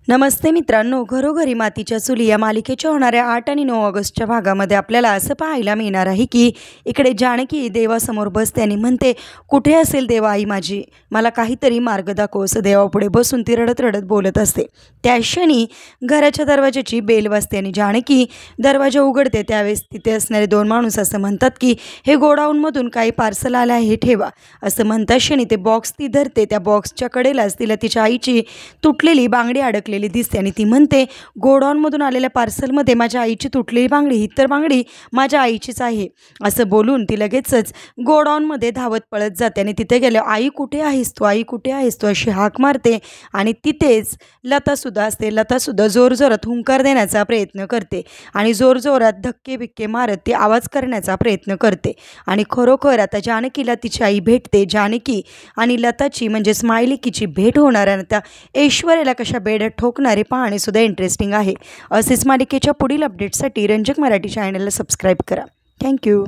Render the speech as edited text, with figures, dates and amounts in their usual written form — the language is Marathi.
नमस्ते मित्रांनो, घरोघरी मातीच्या चुली या मालिकेच्या होणाऱ्या 8 आणि 9 ऑगस्टच्या भागामध्ये आपल्याला असं पाहायला मिळणार आहे की इकडे जानकी देवासमोर बसते आणि म्हणते, कुठे असेल देवा आई माझी, मला काहीतरी मार्ग दाखव, असं देवापुढे बसून ती रडत रडत बोलत असते। त्या क्षणी घराच्या दरवाजाची बेल वाजते आणि जानकी दरवाजा उघडते। त्यावेळेस तिथे असणारे 2 माणूस असं म्हणतात की हे गोडाऊनमधून काही पार्सल आलं आहे, हे ठेवा। असं म्हणता क्षणी ते बॉक्स ती धरते। त्या बॉक्सच्या कडेलाच तिला तिच्या आईची तुटलेली बांगडी अडकलेली दिसते आणि ती म्हणते, गोडाऊनमधून आलेल्या पार्सलमध्ये माझ्या आईची तुटलेली बांगडी, ही तर बांगडी माझ्या आईचीच आहे। असं बोलून ती लगेचच गोडाऊनमध्ये धावत पळत जाते आणि तिथे गेल्या आई कुठे आहेस तू, आई कुठे आहेस तू, अशी हाक मारते आणि तिथेच लतासुद्धा असते। लतासुद्धा जोरजोरात हुंकार देण्याचा प्रयत्न करते आणि जोरजोरात धक्के बिक्के मारत ती आवाज करण्याचा प्रयत्न करते आणि खरोखर आता जानकीला तिची आई भेटते। जानकी आणि लताची म्हणजे स्माइलिकीची भेट होणार आणि त्या ऐश्वर्याला कशा बेड्यात ठोकणारे पाहणे सुद्धा इंटरेस्टिंग आहे। असेच मालिकेच्या पुढील अपडेट्ससाठी रंजक मराठी चॅनलला सबस्क्राईब करा। थँक्यू।